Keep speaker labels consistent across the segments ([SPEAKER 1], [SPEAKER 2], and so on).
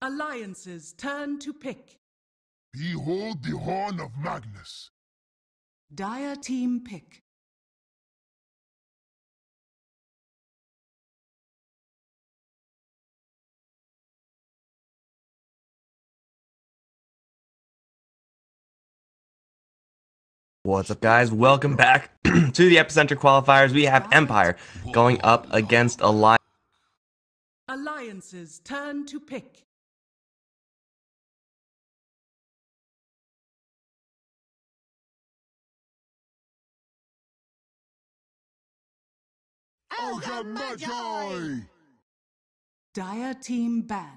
[SPEAKER 1] Alliances turn to pick.
[SPEAKER 2] Behold the horn of Magnus.
[SPEAKER 1] Dire team pick.
[SPEAKER 3] What's up, guys? Welcome back to the Epicenter qualifiers. We have Empire going up against Alliance.
[SPEAKER 1] Alliances turn to pick.
[SPEAKER 2] Ogre Magi!
[SPEAKER 1] Dire team ban.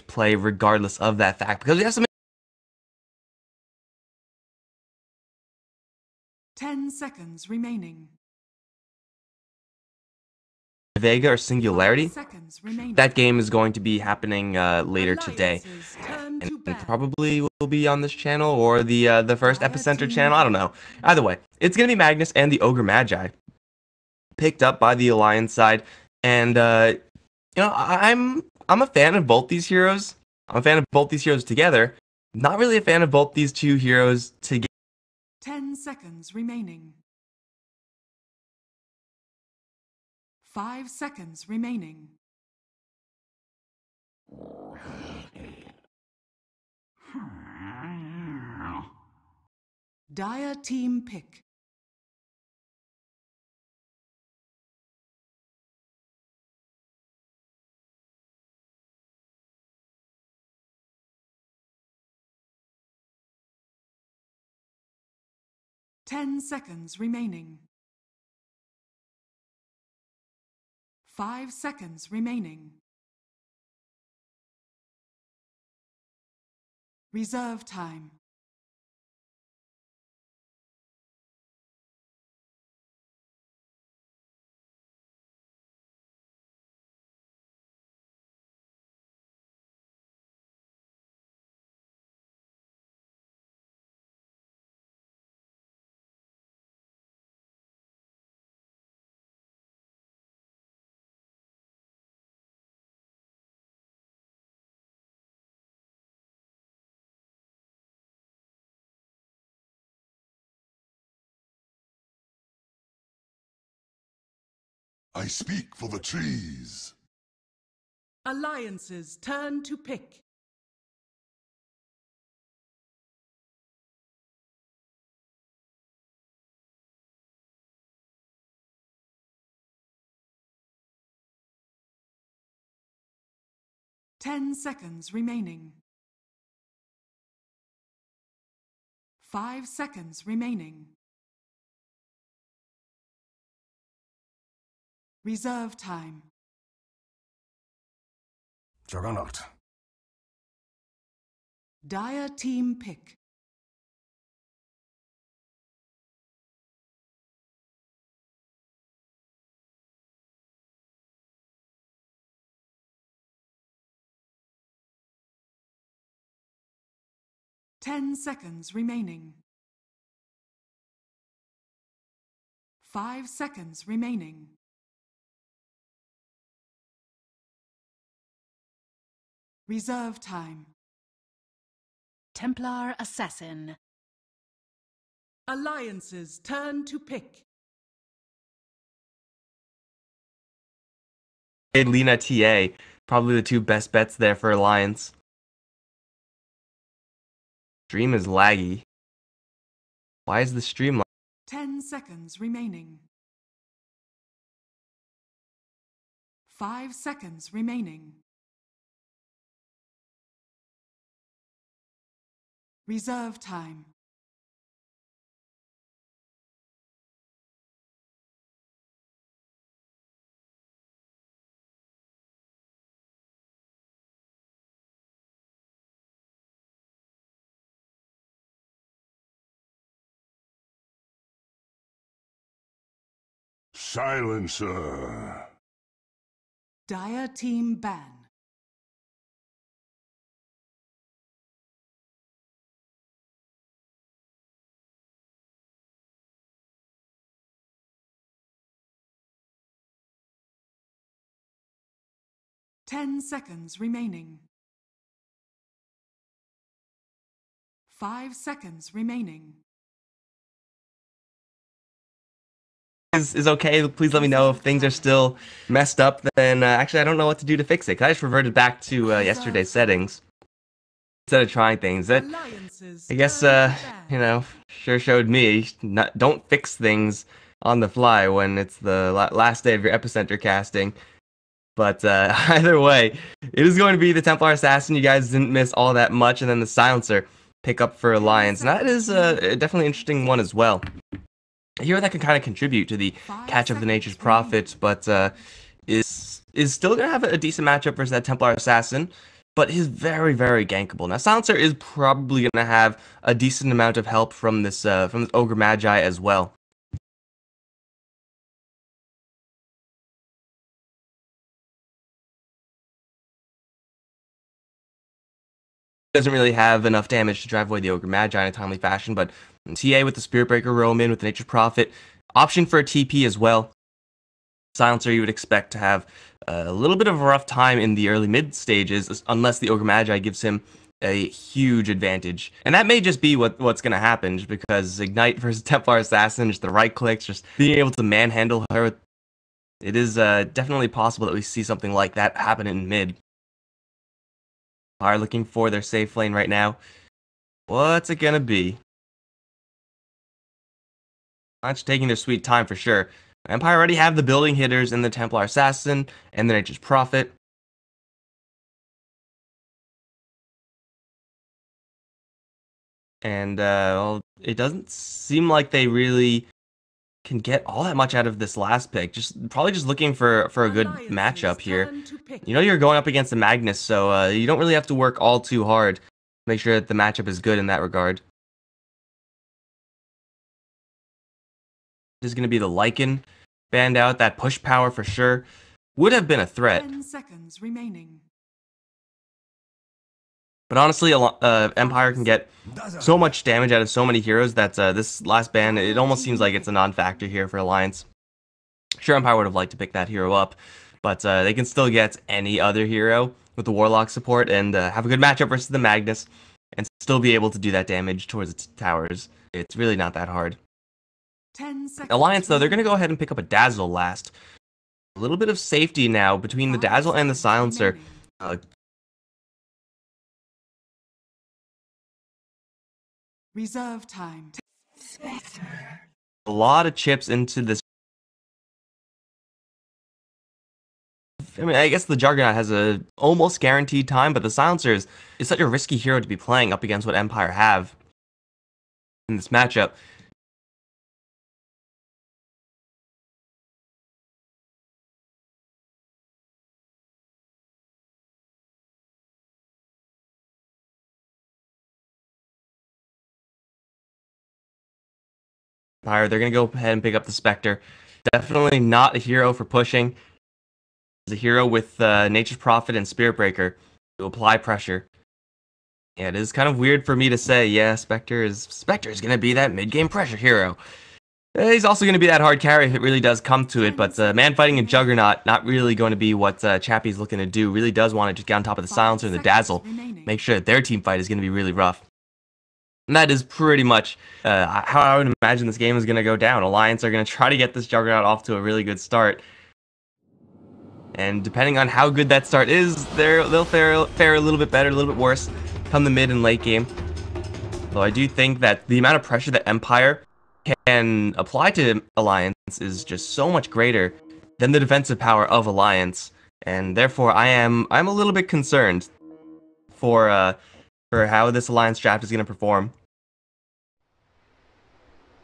[SPEAKER 3] Play regardless of that fact because we have some
[SPEAKER 1] 10 seconds remaining.
[SPEAKER 3] Vega or Singularity.
[SPEAKER 1] 5 seconds remaining.
[SPEAKER 3] That game is going to be happening later today,
[SPEAKER 1] Alliances turn to
[SPEAKER 3] and
[SPEAKER 1] ban.
[SPEAKER 3] probably will be on this channel or the first Epicenter channel. I don't know. Either way, it's gonna be Magnus and the Ogre Magi picked up by the Alliance side, and you know, I'm a fan of both these heroes. I'm a fan of both these heroes together. Not really a fan of both these two heroes together.
[SPEAKER 1] 10 seconds remaining. 5 seconds remaining. Dire team pick. Ten seconds remaining. 5 seconds remaining. Reserve time.
[SPEAKER 2] I speak for the trees.
[SPEAKER 1] Alliances turn to pick. Ten seconds remaining. 5 seconds remaining. Reserve time.
[SPEAKER 2] Juggernaut.
[SPEAKER 1] Dire team pick. Ten seconds remaining. 5 seconds remaining. Reserve time.
[SPEAKER 4] Templar Assassin.
[SPEAKER 1] Alliances turn to pick.
[SPEAKER 3] Lena TA, probably the two best bets there for Alliance. Stream is laggy. Why is the stream
[SPEAKER 1] 10 seconds remaining. 5 seconds remaining. Reserve time.
[SPEAKER 2] Silencer.
[SPEAKER 1] Dire team ban. 10 seconds remaining. 5 seconds remaining.
[SPEAKER 3] Is okay. Please let me know if things are still messed up. Then actually, I don't know what to do to fix it. 'Cause I just reverted back to yesterday's settings instead of trying things. That I guess you know, sure showed me don't fix things on the fly when it's the last day of your Epicenter casting. But either way, it is going to be the Templar Assassin. You guys didn't miss all that much, and then the Silencer pick up for Alliance, and that is a definitely interesting one as well. A hero that can kind of contribute to the catch of the Nature's Prophet, but is still going to have a decent matchup versus that Templar Assassin, but is very, very gankable. Now, Silencer is probably going to have a decent amount of help from this Ogre Magi as well. Doesn't really have enough damage to drive away the Ogre Magi in a timely fashion, but TA with the Spirit Breaker Roman, with the Nature's Prophet, option for a TP as well. Silencer you would expect to have a little bit of a rough time in the early mid stages, unless the Ogre Magi gives him a huge advantage. And that may just be what's going to happen, just because Ignite versus Templar Assassin, just the right clicks, just being able to manhandle her. It is definitely possible that we see something like that happen in mid. Are looking for their safe lane right now. What's it gonna be? Not taking their sweet time for sure. Empire already have the building hitters in the Templar Assassin and the Nature's Prophet. And well, it doesn't seem like they really can get all that much out of this last pick. Probably just looking for a good matchup here. You know you're going up against the Magnus, so you don't really have to work all too hard to make sure that the matchup is good in that regard. This is going to be the Lycan banned out. That push power for sure would have been a threat.
[SPEAKER 1] 10 seconds remaining.
[SPEAKER 3] But honestly, Empire can get so much damage out of so many heroes that this last ban, it almost seems like it's a non-factor here for Alliance. Sure, Empire would have liked to pick that hero up, but they can still get any other hero with the Warlock support and have a good matchup versus the Magnus and still be able to do that damage towards its towers. It's really not that hard.
[SPEAKER 1] 10 seconds
[SPEAKER 3] Alliance, though, they're going to go ahead and pick up a Dazzle last. A little bit of safety now between the Dazzle and the Silencer.
[SPEAKER 1] Reserve time.
[SPEAKER 3] A lot of chips into this. I mean, I guess the Juggernaut has a almost guaranteed time, but the Silencer is such a risky hero to be playing up against what Empire have in this matchup. Empire, they're going to go ahead and pick up the Spectre. Definitely not a hero for pushing. It's a hero with Nature's Prophet and Spirit Breaker to apply pressure. Yeah, it is kind of weird for me to say, yeah, Spectre is going to be that mid-game pressure hero. He's also going to be that hard carry if it really does come to it, but man fighting a Juggernaut, not really going to be what Chappie's looking to do. Really does want to just get on top of the Silencer and the Dazzle. Make sure that their team fight is going to be really rough. And that is pretty much how I would imagine this game is going to go down. Alliance are going to try to get this Juggernaut off to a really good start. And depending on how good that start is, they'll fare a little bit better, a little bit worse come the mid and late game. Though I do think that the amount of pressure that Empire can apply to Alliance is just so much greater than the defensive power of Alliance. And therefore, I'm a little bit concerned for how this Alliance draft is going to perform.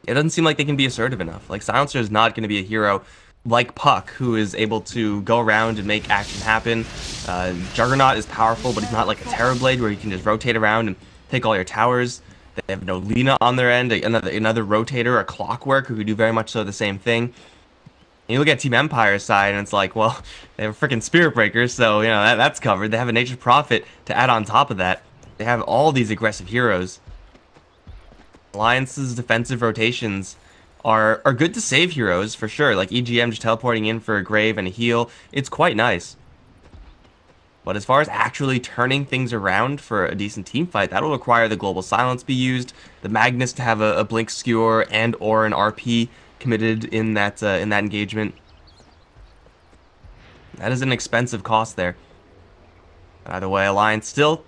[SPEAKER 3] It doesn't seem like they can be assertive enough. Like, Silencer is not going to be a hero like Puck, who is able to go around and make action happen. Juggernaut is powerful, but he's not like a Terrorblade where you can just rotate around and take all your towers. They have no Lina on their end, another rotator, a Clockwork, who could do very much so the same thing. And you look at Team Empire's side, and it's like, well, they have a freaking Spirit Breaker, so, you know, that's covered. They have a Nature's Prophet to add on top of that. They have all these aggressive heroes. Alliance's defensive rotations are good to save heroes, for sure. Like EGM just teleporting in for a Grave and a heal. It's quite nice. But as far as actually turning things around for a decent team fight, that'll require the global silence be used, the Magnus to have a blink skewer and or an RP committed in that engagement. That is an expensive cost there. Either way, Alliance still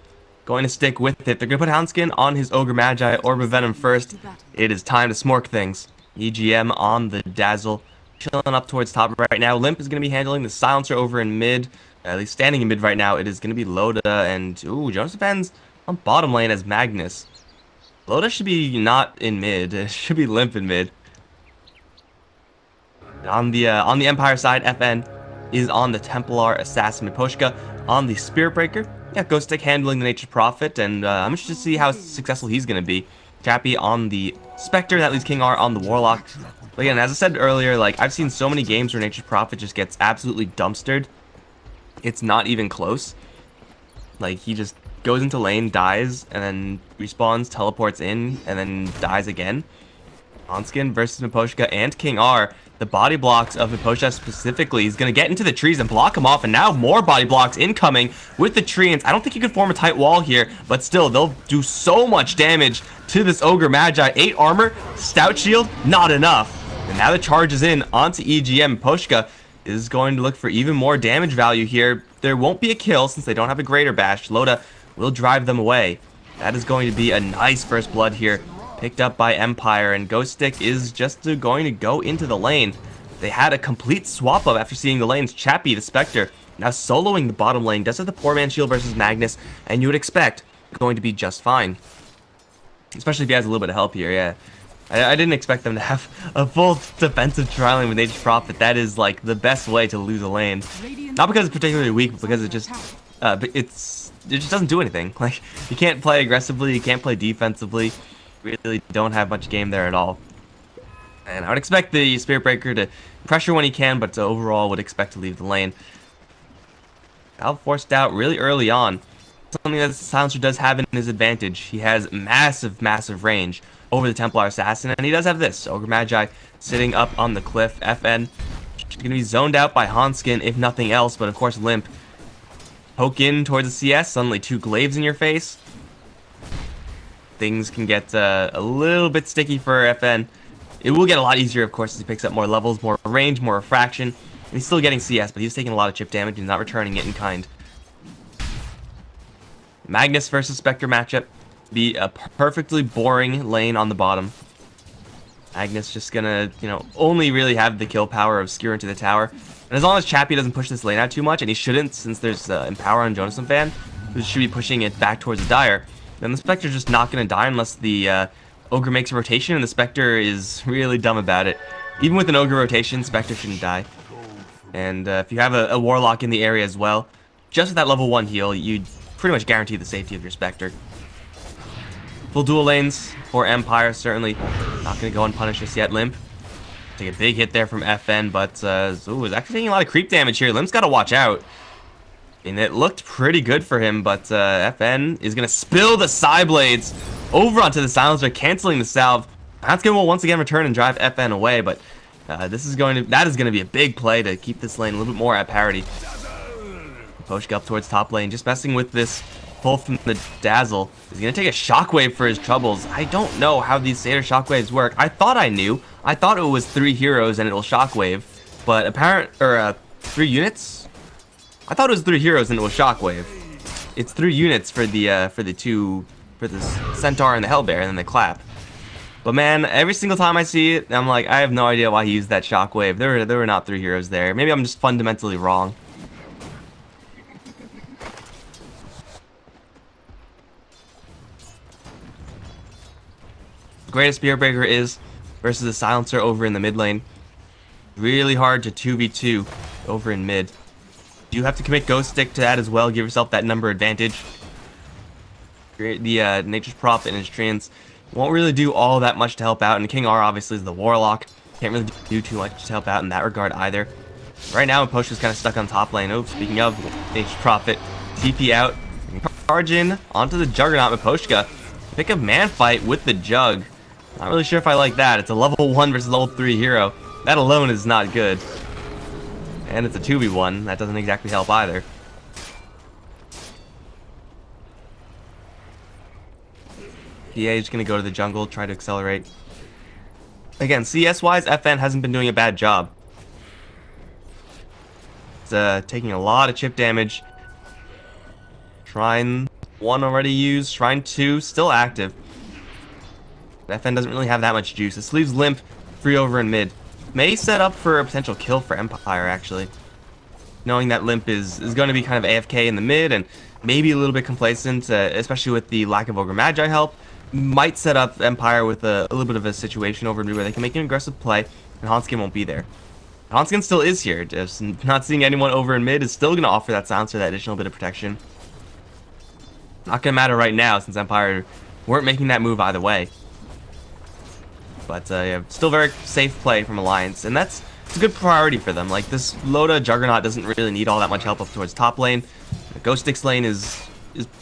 [SPEAKER 3] going to stick with it. They're going to put Houndskin on his Ogre Magi, Orb of Venom first. It is time to smork things. EGM on the Dazzle, chilling up towards top right now. Limp is going to be handling the Silencer over in mid. At least standing in mid right now, it is going to be Loda and, ooh, Jonas Depends on bottom lane as Magnus. Loda should be not in mid. It should be Limp in mid. On the Empire side, FN is on the Templar Assassin Miposhka. On the Spirit Breaker, yeah, Ghost Stick handling the Nature's Prophet, and I'm interested to see how successful he's going to be. Chappie on the Spectre, that leaves King R on the Warlock. But again, as I said earlier, like, I've seen so many games where Nature's Prophet just gets absolutely dumpstered. It's not even close. Like, he just goes into lane, dies, and then respawns, teleports in, and then dies again. Onskin versus Miposhka and King R. The body blocks of Miposhka specifically is going to get into the trees and block him off, and now more body blocks incoming with the treants. I don't think you can form a tight wall here, but still, they'll do so much damage to this Ogre Magi. 8 armor, Stout Shield, not enough. And now the charge is in onto EGM. Miposhka is going to look for even more damage value here. There won't be a kill since they don't have a Greater Bash. Loda will drive them away. That is going to be a nice first blood here. Picked up by Empire, and Ghost Stick is just going to go into the lane. They had a complete swap up after seeing the lanes. Chappie, the Spectre, now soloing the bottom lane. Does have the poor man shield versus Magnus, and you would expect going to be just fine. Especially if he has a little bit of help here, yeah. I didn't expect them to have a full defensive trialing with Nature's Prophet. That is like the best way to lose a lane. Not because it's particularly weak, but because it just just doesn't do anything. Like, you can't play aggressively, you can't play defensively. Really don't have much game there at all. And I would expect the Spirit Breaker to pressure when he can, but overall would expect to leave the lane. Val forced out really early on. Something that the Silencer does have in his advantage. He has massive range over the Templar Assassin, and he does have this. Ogre Magi sitting up on the cliff. FN going to be zoned out by Hanskin, if nothing else, but of course Limp. Poke in towards the CS, suddenly 2 glaives in your face. Things can get a little bit sticky for FN. It will get a lot easier, of course, as he picks up more levels, more range, more refraction. And he's still getting CS, but he's taking a lot of chip damage. He's not returning it in kind. Magnus versus Spectre matchup. Be a perfectly boring lane on the bottom. Magnus just gonna, only really have the kill power of Skewer into the tower. And as long as Chappie doesn't push this lane out too much, and he shouldn't since there's Empower on Jonas Fan, who should be pushing it back towards the Dire, then the Spectre's just not going to die unless the Ogre makes a rotation, and the Spectre is really dumb about it. Even with an Ogre rotation, Spectre shouldn't die. And if you have a Warlock in the area as well, just with that level 1 heal, you pretty much guarantee the safety of your Spectre. Full dual lanes for Empire, certainly not going to go unpunished just yet. Limp, take a big hit there from FN, but ooh, is actually taking a lot of creep damage here. Limp's got to watch out. And it looked pretty good for him, but FN is going to spill the Psy Blades over onto the Silencer, canceling the salve. Hanskin will once again return and drive FN away, but that is going to be a big play to keep this lane a little bit more at parity. Poshka up towards top lane, just messing with this pull from the Dazzle. He's going to take a Shockwave for his troubles. I don't know how these Satyr Shockwaves work. I thought I knew. I thought it was 3 heroes and it will Shockwave, but 3 units? I thought it was 3 heroes and it was Shockwave. It's 3 units for the Centaur and the Hellbear, and then the clap. But man, every single time I see it, I'm like, I have no idea why he used that Shockwave. There were not 3 heroes there. Maybe I'm just fundamentally wrong. The greatest Spirit Breaker is versus the Silencer over in the mid lane. Really hard to 2v2 over in mid. You have to commit Ghost Stick to that as well. Give yourself that number advantage. The Nature's Prophet and his Treants won't really do all that much to help out. And King R obviously is the Warlock. Can't really do too much to help out in that regard either. Right now, Miposhka's kind of stuck on top lane. Oh, speaking of Nature's Prophet, TP out. Charge in onto the Juggernaut. Miposhka pick a man fight with the Jug. Not really sure if I like that. It's a level 1 versus level 3 hero. That alone is not good. And it's a 2v1. That doesn't exactly help either. DA is going to go to the jungle, try to accelerate. Again, CS-wise, FN hasn't been doing a bad job. It's taking a lot of chip damage. Shrine 1 already used. Shrine 2 still active. FN doesn't really have that much juice. This leaves Limp free over in mid. May set up for a potential kill for Empire, actually. Knowing that Limp is going to be kind of AFK in the mid and maybe a little bit complacent, especially with the lack of Ogre Magi help, might set up Empire with a little bit of a situation over mid where they can make an aggressive play and Hanskin won't be there. Hanskin still is here. Just not seeing anyone over in mid is still going to offer that silencer, that additional bit of protection. Not going to matter right now since Empire weren't making that move either way. But yeah, still very safe play from Alliance, and it's a good priority for them. Like, this Loda Juggernaut doesn't really need all that much help up towards top lane. The Ghost Sticks lane is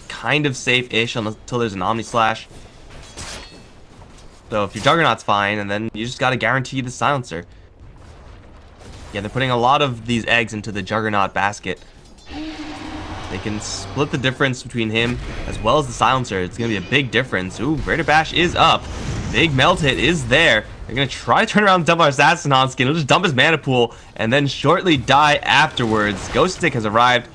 [SPEAKER 3] kind of safe-ish until there's an Omni Slash. So if your Juggernaut's fine, and then you just gotta guarantee the silencer. Yeah, they're putting a lot of these eggs into the Juggernaut basket. They can split the difference between him as well as the silencer. It's gonna be a big difference. Ooh, Greater Bash is up. Big melt hit is there. They're gonna try to turn around and dump our Assassin on skin. He'll just dump his mana pool and then shortly die afterwards. Ghost Stick has arrived.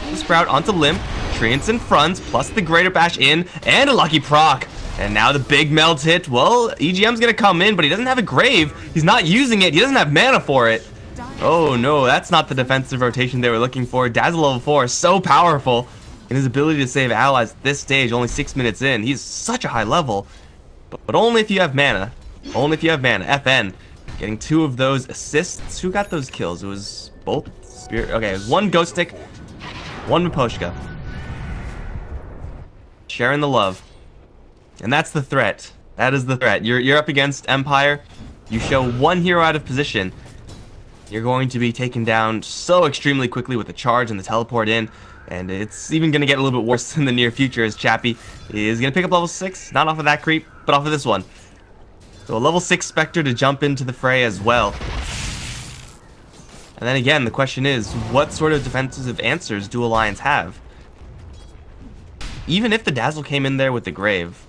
[SPEAKER 3] The Sprout onto Limp. Treants in front, plus the Greater Bash in, and a lucky proc. And now the big melt hit. Well, EGM's gonna come in, but he doesn't have a grave. He's not using it. He doesn't have mana for it. Oh no, that's not the defensive rotation they were looking for. Dazzle level 4 is so powerful in his ability to save allies at this stage, only 6 minutes in. He's such a high level. But only if you have mana. Only if you have mana. FN getting 2 of those assists. Who got those kills? It was both Spirit. Okay, it was 1 Ghost Stick, 1 Miposhka. Sharing the love. And that's the threat. That is the threat. You're up against Empire. You show 1 hero out of position. You're going to be taken down so extremely quickly with the charge and the teleport in. And it's even going to get a little bit worse in the near future as Chappie is going to pick up level 6. Not off of that creep, but off of this one. So a level 6 Spectre to jump into the fray as well. And then again, the question is, what sort of defensive answers do Alliance have? Even if the Dazzle came in there with the Grave,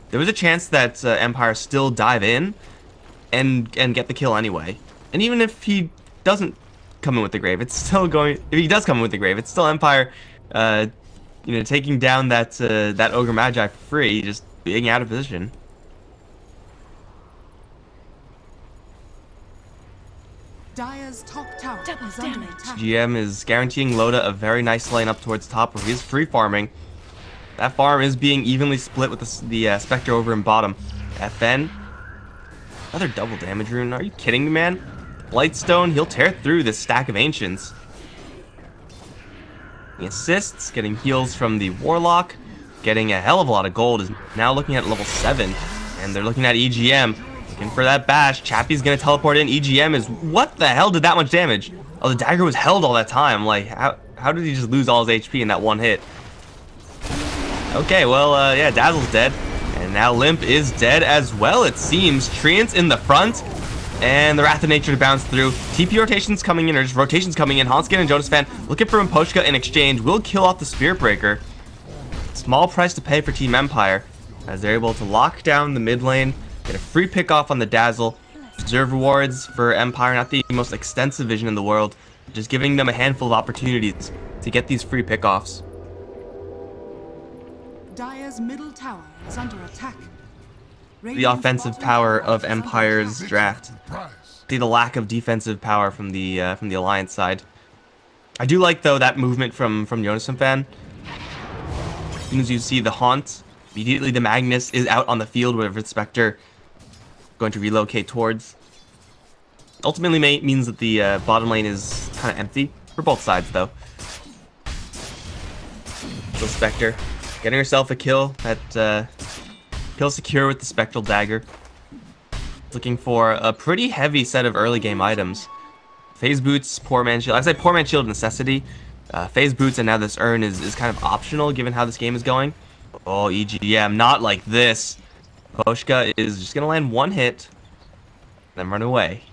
[SPEAKER 3] there was a chance that Empire still dive in and get the kill anyway. And even if he doesn't come in with the Grave, it's still going. If he does come in with the Grave, it's still Empire, taking down that Ogre Magi for free, just being out of position.
[SPEAKER 1] Dire's top tower is under attack.
[SPEAKER 3] GM is guaranteeing Loda a very nice lane up towards top where he's free farming. That farm is being evenly split with the Spectre over in bottom. FN, another double damage rune. Are you kidding me, man? Blightstone, he'll tear through this stack of Ancients. The assists, getting heals from the Warlock, getting a hell of a lot of gold, is now looking at level 7. And they're looking at EGM, looking for that bash. Chappie's gonna teleport in. EGM is, what the hell did that much damage? Oh, the dagger was held all that time. Like, how did he just lose all his HP in that one hit? Okay, well, yeah, Dazzle's dead. And now Limp is dead as well, it seems. Treants in the front. And the Wrath of Nature to bounce through. TP rotations coming in, or just rotations coming in. Hanskin and Jonas Fan looking for Miposhka in exchange. Will kill off the Spirit Breaker. Small price to pay for Team Empire, as they're able to lock down the mid lane, get a free pick off on the Dazzle. Reserve rewards for Empire, not the most extensive vision in the world, just giving them a handful of opportunities to get these free pickoffs.
[SPEAKER 1] Dire's middle tower is under attack.
[SPEAKER 3] The offensive power of Empire's draft. See the lack of defensive power from the Alliance side. I do like though that movement from Jonas Fan. As soon as you see the Haunt, immediately the Magnus is out on the field, wherever the Spectre going to relocate towards. Ultimately means that the bottom lane is kind of empty for both sides though. So Spectre getting herself a kill at kill secure with the Spectral Dagger. Looking for a pretty heavy set of early game items. Phase Boots, Poor Man Shield. I say Poor Man Shield necessity. Phase Boots and now this Urn is kind of optional given how this game is going. Oh, EGM, not like this. Miposhka is just going to land 1 hit, then run away.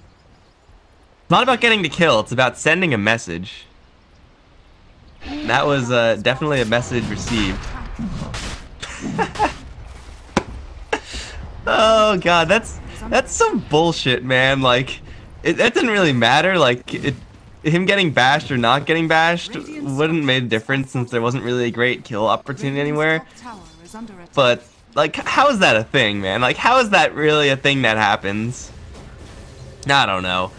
[SPEAKER 3] It's not about getting the kill, it's about sending a message. That was definitely a message received. Oh god, that's some bullshit, man. Like, that didn't really matter. Like, him getting bashed or not getting bashed wouldn't make a difference since there wasn't really a great kill opportunity anywhere. But, like, how is that a thing, man? Like, how is that really a thing that happens? I don't know.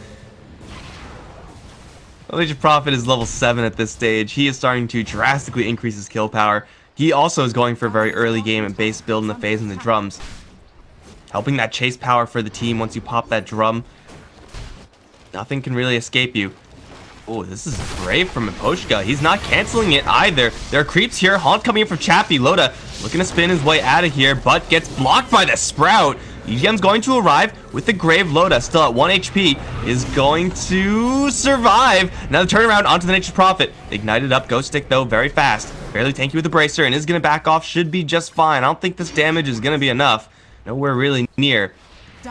[SPEAKER 3] Legion Prophet is level 7 at this stage. He is starting to drastically increase his kill power. He also is going for a very early game and base build in the phase and the drums. Helping that chase power for the team once you pop that drum. Nothing can really escape you. Oh, this is brave from Epochka. He's not canceling it either. There are creeps here. Haunt coming in from Chappie. Loda looking to spin his way out of here, but gets blocked by the Sprout. EGM's going to arrive with the Grave. Loda, still at 1 HP, is going to survive. Now the turnaround onto the Nature's Prophet. Ignited up. Ghost Stick, though, very fast. Fairly tanky with the Bracer, and is going to back off. Should be just fine. I don't think this damage is going to be enough. Nowhere really near.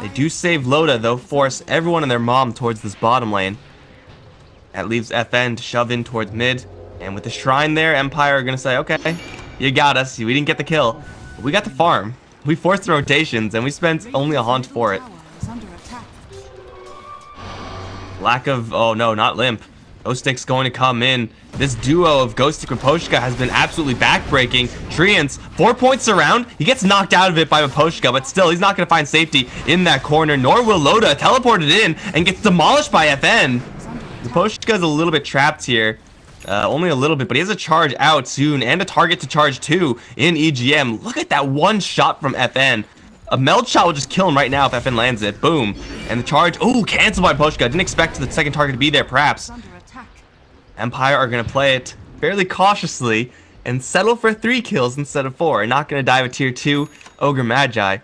[SPEAKER 3] They do save Loda, though, force everyone and their mom towards this bottom lane. That leaves FN to shove in towards mid. And with the Shrine there, Empire are going to say, okay, you got us. We didn't get the kill, but we got the farm. We forced the rotations, and we spent only a haunt for it. Lack of... oh, no, not Limp. Ghost Stick's going to come in. This duo of Ghost Stick and Maposhka has been absolutely backbreaking. Treants, 4 points around. He gets knocked out of it by Maposhka, but still, he's not going to find safety in that corner, nor will Loda. Teleported in and gets demolished by FN. Maposhka is a little bit trapped here. Only a little bit, but he has a charge out soon and a target to charge too in EGM. Look at that one shot from FN. A meld shot will just kill him right now if FN lands it. Boom. And the charge, oh, canceled by Maposhka. Didn't expect the second target to be there, perhaps. Empire are going to play it fairly cautiously and settle for 3 kills instead of 4. Not going to die with tier 2 Ogre Magi.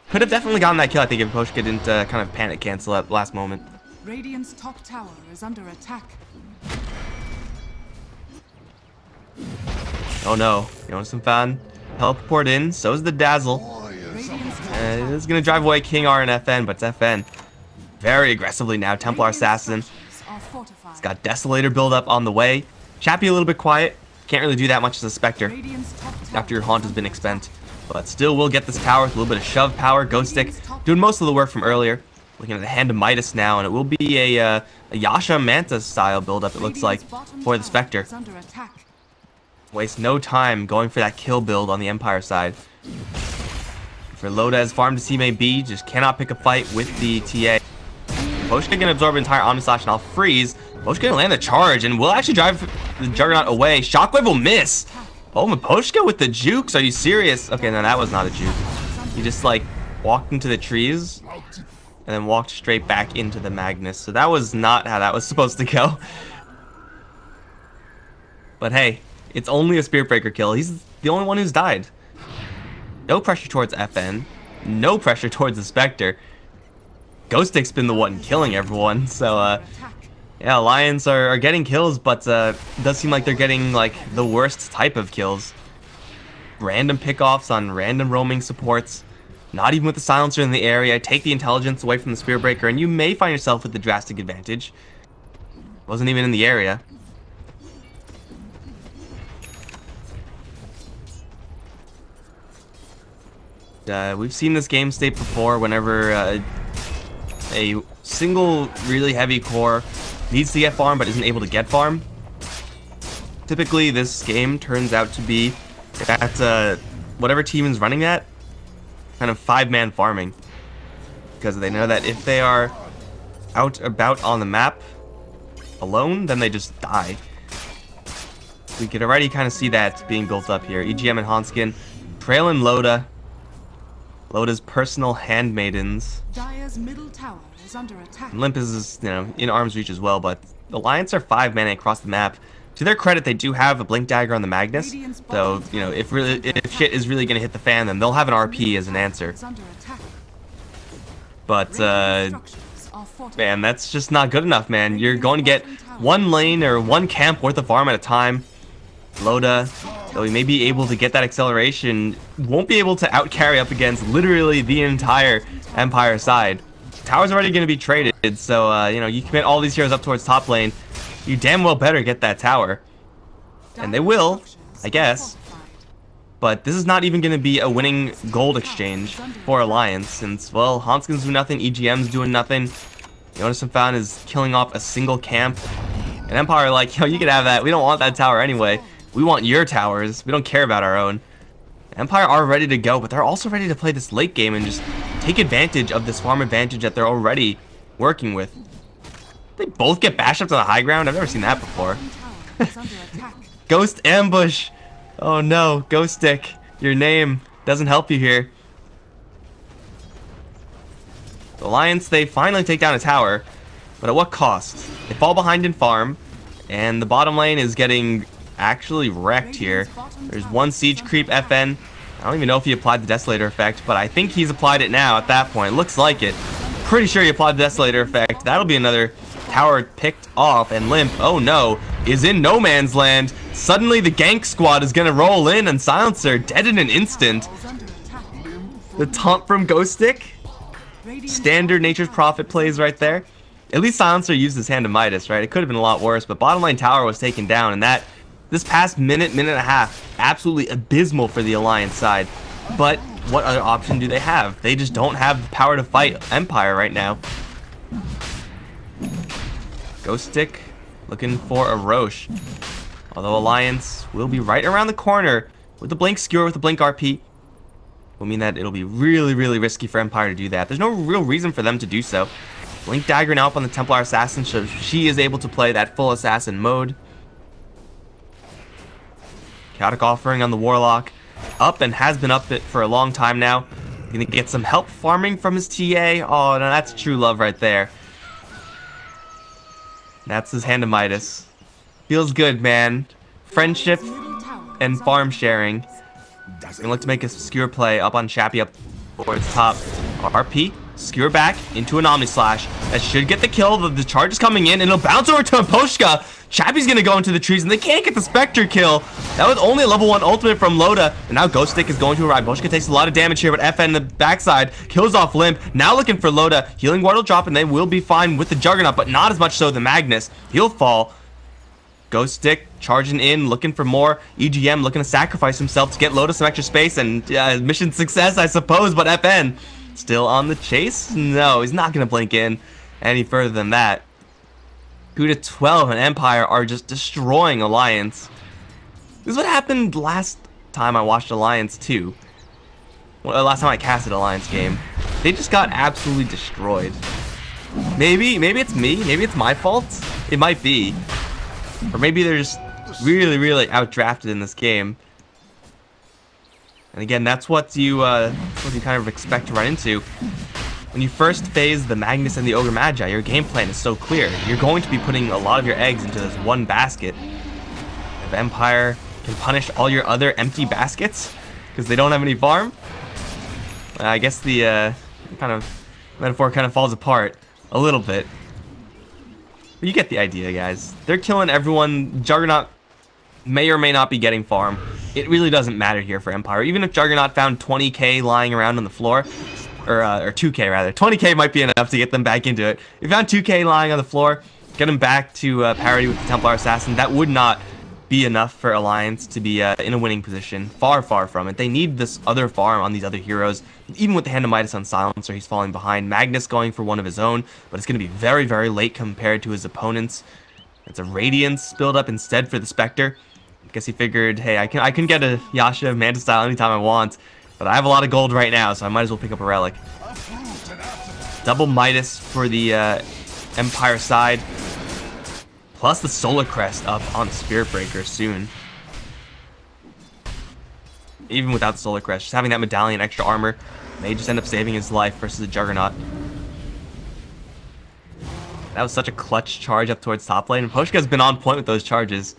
[SPEAKER 3] Could have definitely gotten that kill, I think, if Maposhka didn't kind of panic cancel at the last moment.
[SPEAKER 1] Radiant's top tower is under attack.
[SPEAKER 3] Oh no, Jonas fan teleport in, so is the Dazzle. And it's gonna drive away King R and FN, but it's FN. Very aggressively now, Templar Assassin. It's got Desolator build up on the way. Chappie a little bit quiet. Can't really do that much as a Spectre after your Haunt has been expent. But still will get this tower with a little bit of shove power. Ghost Stick doing most of the work from earlier. Looking at the Hand of Midas now, and it will be a Yasha Manta style build-up, it looks like, for the Spectre. Waste no time going for that kill build on the Empire side. For Loda, as farmed as he may be, just cannot pick a fight with the TA. Maposhka can absorb an entire Omnislash and I'll freeze. Maposhka can land the charge and will actually drive the Juggernaut away. Shockwave will miss. Oh, Maposhka with the jukes. Are you serious? Okay, no, that was not a juke. He just, like, walked into the trees and then walked straight back into the Magnus. So that was not how that was supposed to go. But hey, it's only a Spirit Breaker kill. He's the only one who's died. No pressure towards FN. No pressure towards the Spectre. Ghost Stick's been the one killing everyone. So, yeah, Alliance are getting kills, but it does seem like they're getting, like, the worst type of kills. Random pickoffs on random roaming supports. Not even with the Silencer in the area. Take the intelligence away from the Spirit Breaker, and you may find yourself with the drastic advantage. Wasn't even in the area. We've seen this game state before whenever a single really heavy core needs to get farm but isn't able to get farm. Typically, this game turns out to be that whatever team is running that, kind of 5-man farming, because they know that if they are out about on the map alone, then they just die. We could already kind of see that being built up here. EGM and Hanskin trailing Loda. Loda's personal handmaidens.
[SPEAKER 1] Dire's middle tower is under attack.
[SPEAKER 3] And Limp is, you know, in arm's reach as well, but the Alliance are 5-man across the map. To their credit, they do have a Blink Dagger on the Magnus, so, you know, if shit is really going to hit the fan, then they'll have an RP as an answer. But, man, that's just not good enough, man. You're going to get one lane or one camp worth of farm at a time. Loda, though he may be able to get that acceleration, won't be able to out-carry up against literally the entire Empire side. Tower's already going to be traded, so, you know, you commit all these heroes up towards top lane. You damn well better get that tower. And they will, I guess. But this is not even going to be a winning gold exchange for Alliance, since, well, Hanskin's doing nothing, EGM's doing nothing. Jonas and Fountain is killing off a single camp. And Empire are like, yo, you can have that. We don't want that tower anyway. We want your towers. We don't care about our own. Empire are ready to go, but they're also ready to play this late game and just take advantage of this farm advantage that they're already working with. They both get bashed up to the high ground. I've never seen that before. Ghost ambush. Oh no, Ghost Stick. Your name doesn't help you here. The Alliance, they finally take down a tower, but at what cost? They fall behind in farm, and the bottom lane is getting actually wrecked here. There's one siege creep FN. I don't even know if he applied the Desolator effect, but I think he's applied it now at that point. Looks like it. Pretty sure he applied the Desolator effect. That'll be another tower picked off, and Limp, oh no, is in no man's land. Suddenly the gank squad is gonna roll in, and Silencer dead in an instant. The taunt from Ghost Stick. Standard Nature's Prophet plays right there. At least Silencer used his hand to Midas, right? It could have been a lot worse, but bottom lane tower was taken down, and that, this past minute and a half, absolutely abysmal for the Alliance side. But what other option do they have? They just don't have the power to fight Empire right now. Ghost Stick looking for a Roche. Although Alliance will be right around the corner with the Blink Skewer, with the Blink RP. Will mean that it'll be really, really risky for Empire to do that. There's no real reason for them to do so. Blink Dagger now up on the Templar Assassin, so she is able to play that full assassin mode. Chaotic Offering on the Warlock. Up and has been up for a long time now. Gonna get some help farming from his TA. Oh, no, that's true love right there. That's his hand to Midas. Feels good, man. Friendship and farm sharing. Gonna look to make a skewer play up on Chappie up towards top. RP, skewer back into an Omni Slash. That should get the kill. The charge is coming in, and it'll bounce over to Aposhka. Chappie's gonna go into the trees, and they can't get the Spectre kill. That was only a level 1 ultimate from Loda, and now Ghost Stick is going to arrive. Aposhka takes a lot of damage here, but FN in the backside kills off Limp. Now looking for Loda. Healing Ward will drop, and they will be fine with the Juggernaut, but not as much so the Magnus. He'll fall. Ghost Stick charging in, looking for more. EGM looking to sacrifice himself to get Loda some extra space, and mission success, I suppose, but FN still on the chase? No, he's not going to blink in any further than that. 2-12 and Empire are just destroying Alliance. This is what happened last time I watched Alliance 2. Well, last time I casted Alliance game. They just got absolutely destroyed. Maybe it's me. Maybe it's my fault. It might be. Or maybe they're just really, really outdrafted in this game. And again, that's what you kind of expect to run into. When you first phase the Magnus and the Ogre Magi, your game plan is so clear. You're going to be putting a lot of your eggs into this one basket. If Empire can punish all your other empty baskets because they don't have any farm, I guess the kind of metaphor kind of falls apart a little bit. But you get the idea, guys. They're killing everyone. Juggernaut may or may not be getting farm. It really doesn't matter here for Empire. Even if Juggernaut found 20k lying around on the floor, or 2k rather. 20k might be enough to get them back into it. If you found 2k lying on the floor, get them back to parity with the Templar Assassin, that would not be enough for Alliance to be in a winning position. Far, far from it. They need this other farm on these other heroes. Even with the Hand of Midas on Silencer, he's falling behind. Magnus going for one of his own, but it's going to be very, very late compared to his opponents. It's a Radiance build up instead for the Spectre. I guess he figured, hey, I can get a Yasha Manta style anytime I want, but I have a lot of gold right now, so I might as well pick up a relic. Double Midas for the Empire side. Plus the Solar Crest up on Spirit Breaker soon. Even without the Solar Crest, just having that medallion extra armor may just end up saving his life versus the Juggernaut. That was such a clutch charge up towards top lane, and Poshka's been on point with those charges.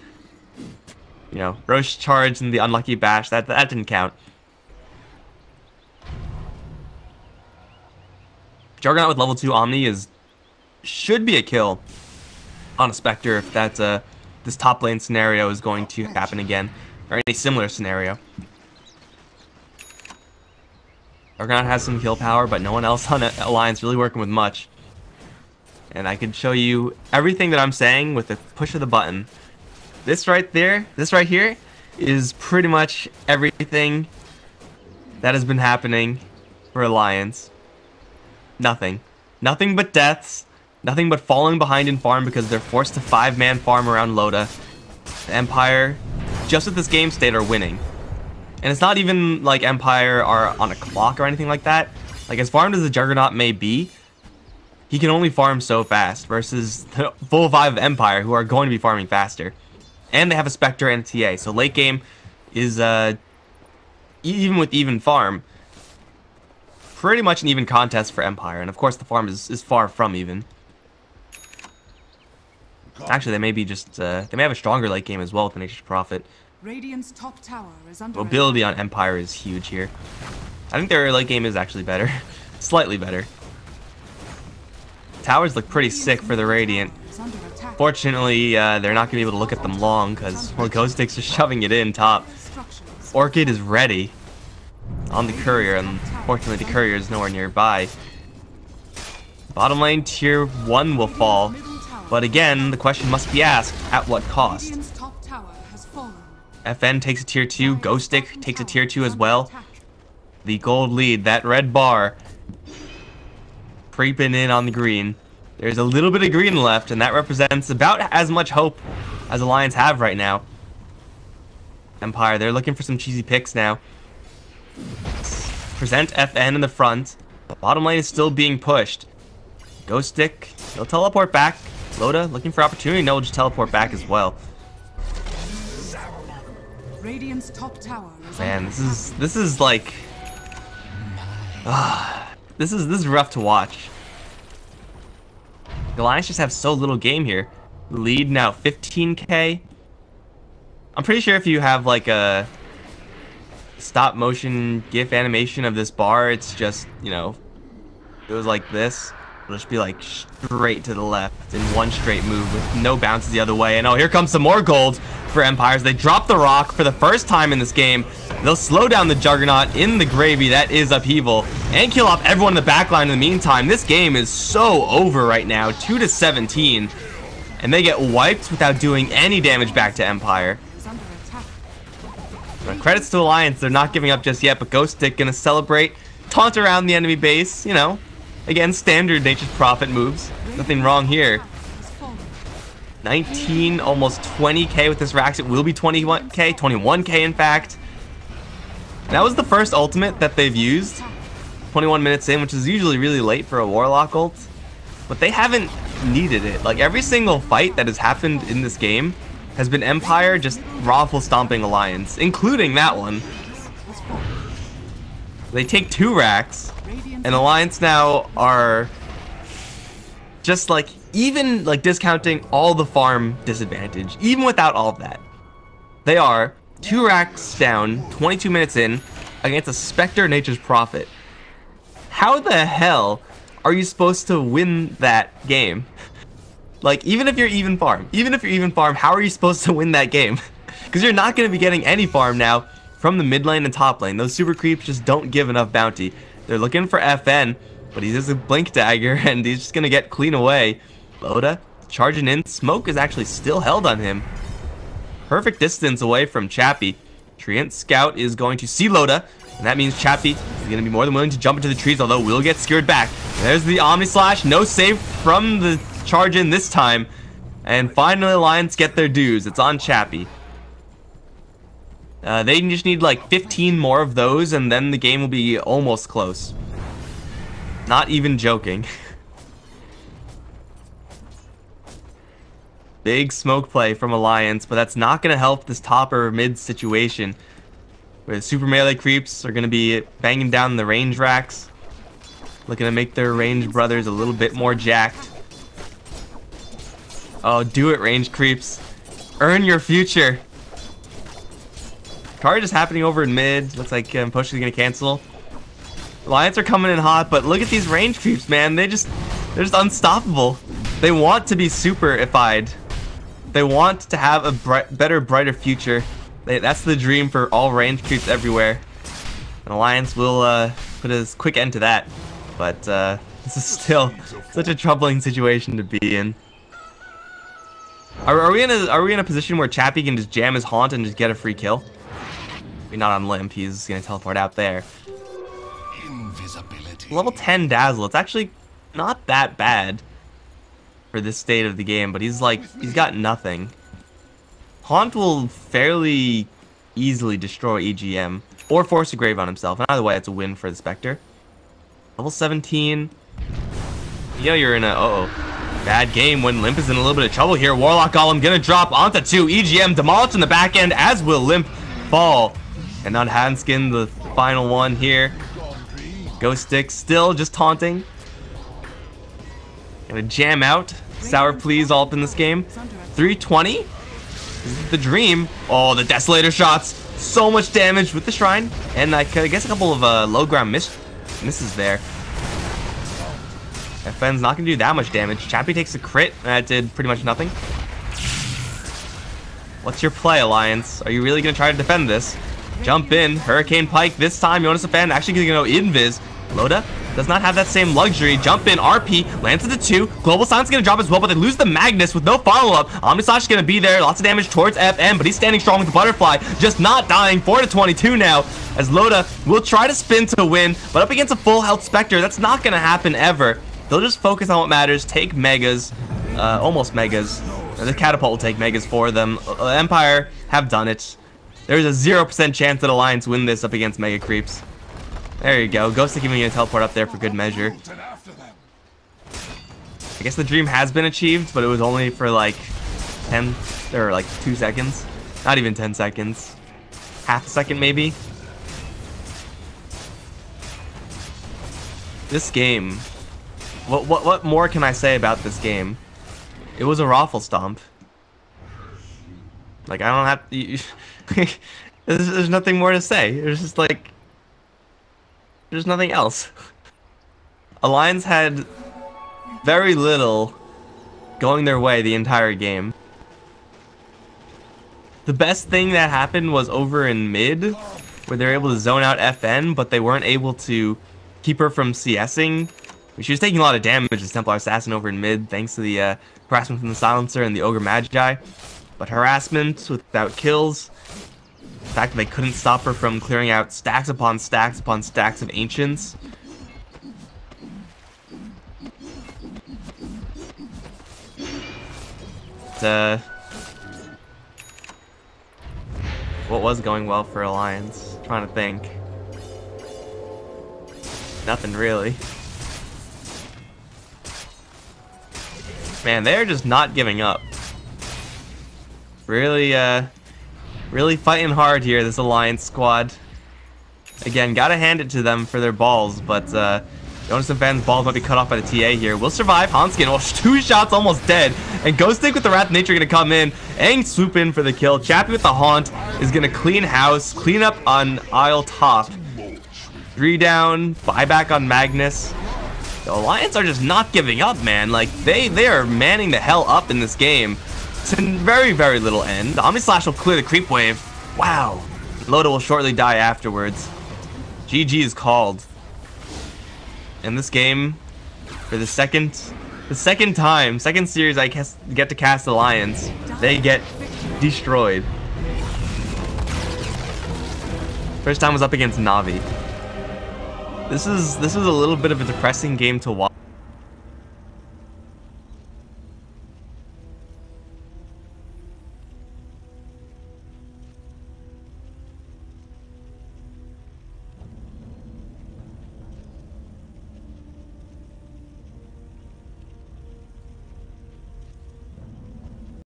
[SPEAKER 3] You know, Roche charged and the unlucky bash, that didn't count. Juggernaut with level 2 Omni should be a kill on a Spectre if that's this top lane scenario is going to happen again, or any similar scenario. Juggernaut has some kill power, but no one else on Alliance really working with much. And I could show you everything that I'm saying with the push of the button. This right there, this right here, is pretty much everything that has been happening for Alliance. Nothing. Nothing but deaths. Nothing but falling behind in farm because they're forced to 5-man farm around Loda. The Empire, just at this game state, are winning. And it's not even like Empire are on a clock or anything like that. Like, as farmed as the Juggernaut may be, he can only farm so fast versus the full 5 of Empire, who are going to be farming faster. And they have a Spectre and a TA, so late game is, even with even farm, pretty much an even contest for Empire. And of course the farm is far from even. Actually, they may be just, they may have a stronger late game as well with the Nature's Prophet.
[SPEAKER 1] Radiant's top tower is under
[SPEAKER 3] Mobility on Empire is huge here. I think their late game is actually better. Slightly better. Towers look pretty sick for the Radiant. Fortunately, they're not going to be able to look at them long because, well, Ghost Stick's just shoving it in top. Orchid is ready on the Courier, and fortunately the Courier is nowhere nearby. Bottom lane tier 1 will fall, but again, the question must be asked, at what cost? FN takes a tier 2, Ghost Stick takes a tier 2 as well. The gold lead, that red bar, creeping in on the green. There's a little bit of green left, and that represents about as much hope as Alliance have right now. Empire, they're looking for some cheesy picks now. Present FN in the front. The bottom lane is still being pushed. Ghost Stick, he'll teleport back. Loda looking for opportunity. No, we'll just teleport back as well.
[SPEAKER 1] Radiant's top tower is
[SPEAKER 3] Man, this is like, this is rough to watch. The Alliance just have so little game here. Lead now 15k. I'm pretty sure if you have like a stop motion GIF animation of this bar, it's just, you know, it was like this. It'll just be like straight to the left in one straight move with no bounces the other way. And oh, here comes some more gold for Empires. They drop the rock for the first time in this game. They'll slow down the Juggernaut in the gravy. That is Upheaval. And kill off everyone in the backline in the meantime. This game is so over right now. 2-17. And they get wiped without doing any damage back to Empire. But credits to Alliance. They're not giving up just yet. But Ghost Stick gonna celebrate. Taunt around the enemy base. You know. Again, standard Nature's Prophet moves. Nothing wrong here. 19, almost 20k with this Rax. It will be 21k, 21k in fact. And that was the first ultimate that they've used. 21 minutes in, which is usually really late for a Warlock ult. But they haven't needed it. Like, every single fight that has happened in this game has been Empire just raffle stomping Alliance, including that one. They take 2 Rax. And Alliance now are just like, even like discounting all the farm disadvantage, even without all of that, they are 2 Racks down, 22 minutes in, against a Spectre Nature's Prophet. How the hell are you supposed to win that game? Like, even if you're even farm, how are you supposed to win that game? Because you're not going to be getting any farm now from the mid lane and top lane. Those super creeps just don't give enough bounty. They're looking for FN, but he has a blink dagger and he's just gonna get clean away. Loda charging in. Smoke is actually still held on him. Perfect distance away from Chappie. Treant Scout is going to see Loda, and that means Chappie is gonna be more than willing to jump into the trees, although will get skewered back. There's the Omni Slash. No save from the charge in this time. And finally Alliance get their dues. It's on Chappie. They just need like 15 more of those and then the game will be almost close. Not even joking. Big smoke play from Alliance, but that's not going to help this top or mid situation. Where the super melee creeps are going to be banging down the range racks. Looking to make their range brothers a little bit more jacked. Oh, do it, range creeps. Earn your future. Charge is happening over in mid. Looks like push is gonna cancel. Alliance are coming in hot, but look at these range creeps, man. They're just unstoppable. They want to be super-ified. They want to have a better, brighter future. That's the dream for all range creeps everywhere. And Alliance will put a quick end to that. But this is still such a troubling situation to be in. Are we in a position where Chappie can just jam his haunt and just get a free kill? Maybe not on Limp. He's gonna teleport out there.
[SPEAKER 2] Invisibility.
[SPEAKER 3] Level 10 Dazzle. It's actually not that bad for this state of the game, but he's got nothing. Haunt will fairly easily destroy EGM or force a grave on himself. And either way, it's a win for the Spectre. Level 17. You know you're in a bad game when Limp is in a little bit of trouble here. Warlock Golem gonna drop onto 2. EGM demolished in the back end, as will Limp fall. And on Handskin, the final one here. Ghost Stick still just taunting. Gonna jam out. Sour Please all up in this game. 320. This is the dream. Oh, the Desolator shots. So much damage with the Shrine. And I guess a couple of low ground misses there. FN's not gonna do that much damage. Chappie takes a crit. That did pretty much nothing. What's your play, Alliance? Are you really gonna try to defend this? Jump in. Hurricane Pike this time. Jonas fan actually gonna go invis. Loda does not have that same luxury. Jump in. RP lands at the 2. Global Silence gonna drop as well, but they lose the Magnus with no follow-up. Omnislash is gonna be there. Lots of damage towards FN, but he's standing strong with the Butterfly. Just not dying. 4-22 now, as Loda will try to spin to win, but up against a full health Spectre, that's not gonna happen ever. They'll just focus on what matters. Take Megas. Almost Megas. The Catapult will take Megas for them. Empire have done it. There's a 0% chance that Alliance win this up against Mega Creeps. There you go. Ghost giving you a teleport up there for good measure. I guess the dream has been achieved, but it was only for like 10 or like 2 seconds. Not even 10 seconds. Half a second maybe. This game. What more can I say about this game? It was a raffle stomp. Like, I don't have to... there's nothing more to say. There's just like... There's nothing else. Alliance had very little going their way the entire game. The best thing that happened was over in mid, where they were able to zone out FN, but they weren't able to keep her from CSing. She was taking a lot of damage as Templar Assassin over in mid, thanks to the harassment from the Silencer and the Ogre Magi. But harassment without kills, the fact that they couldn't stop her from clearing out stacks upon stacks upon stacks of Ancients. What was going well for Alliance? I'm trying to think. Nothing really. Man, they're just not giving up. Really, really fighting hard here, this Alliance squad. Again, gotta hand it to them for their balls, but Jonas and Van's balls might be cut off by the TA here. Will survive. Hanskin, well, 2 shots almost dead. And Ghost Stick with the Wrath of Nature gonna come in and swoop in for the kill. Chappie with the Haunt is gonna clean house, clean up on aisle top. 3 down, buyback on Magnus. The Alliance are just not giving up, man. Like, they are manning the hell up in this game. To very, very little end. The Omnislash will clear the creep wave. Wow. Loda will shortly die afterwards. GG is called. In this game, for the second series I get to cast Alliance, they get destroyed. First time was up against Navi. This is a little bit of a depressing game to watch.